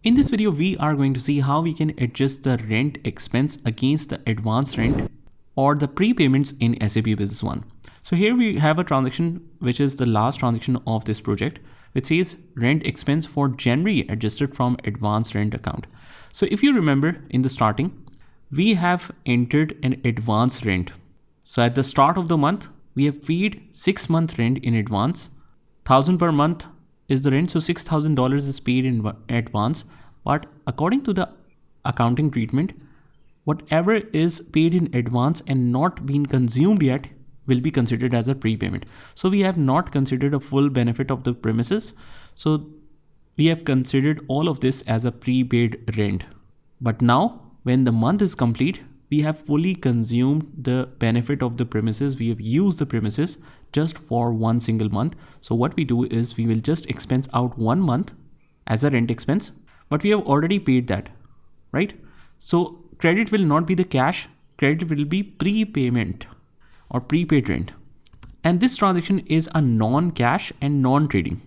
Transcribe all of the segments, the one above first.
In this video, we are going to see how we can adjust the rent expense against the advance rent or the prepayments in SAP Business One. So here we have a transaction, which is the last transaction of this project, which says rent expense for January adjusted from advance rent account. So if you remember in the starting, we have entered an advance rent. So at the start of the month, we have paid 6-month rent in advance. 1,000 per month is the rent, so $6,000 is paid in advance. But according to the accounting treatment, whatever is paid in advance and not been consumed yet will be considered as a prepayment. So we have not considered a full benefit of the premises. So we have considered all of this as a prepaid rent. But now when the month is complete, we have fully consumed the benefit of the premises. We have used the premises just for one single month. So what we do is we will just expense out 1 month as a rent expense, but we have already paid that, right? So credit will not be the cash, credit will be prepayment or prepaid rent. And this transaction is a non-cash and non-trading.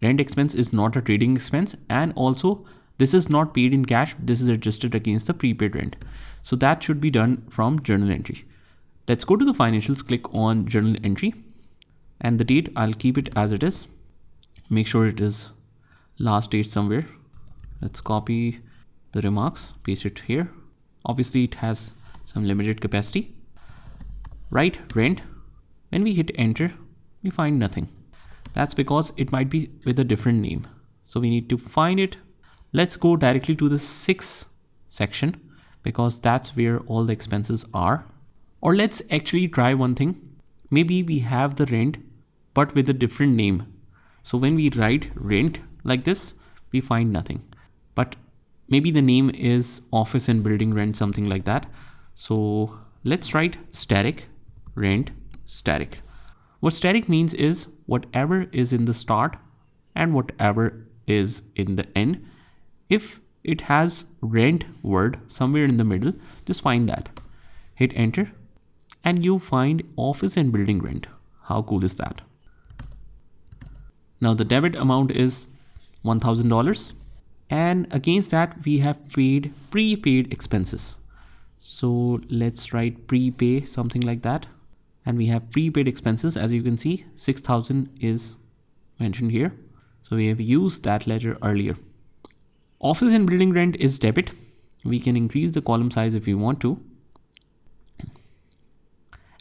Rent expense is not a trading expense, and also this is not paid in cash. This is adjusted against the prepaid rent. So that should be done from journal entry. Let's go to the financials, click on journal entry, and the date, I'll keep it as it is. Make sure it is last date somewhere. Let's copy the remarks, paste it here. Obviously it has some limited capacity. Write rent. When we hit enter, we find nothing. That's because it might be with a different name. So we need to find it. Let's go directly to the 6th section because that's where all the expenses are. Or let's actually try one thing. Maybe we have the rent, but with a different name. So when we write rent like this, we find nothing. But maybe the name is office and building rent, something like that. So let's write static rent static. What static means is whatever is in the start and whatever is in the end. If it has rent word somewhere in the middle, just find that. Hit enter and you find office and building rent. How cool is that? Now the debit amount is $1,000, and against that we have paid prepaid expenses. So let's write prepay, something like that. And we have prepaid expenses. As you can see, 6,000 is mentioned here. So we have used that ledger earlier. Office and building rent is debit. We can increase the column size if we want to.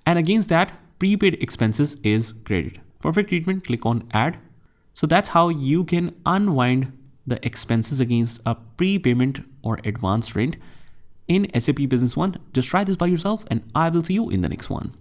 And against that, prepaid expenses is credit. Perfect treatment, click on add. So that's how you can unwind the expenses against a prepayment or advance rent in SAP Business One. Just try this by yourself and I will see you in the next one.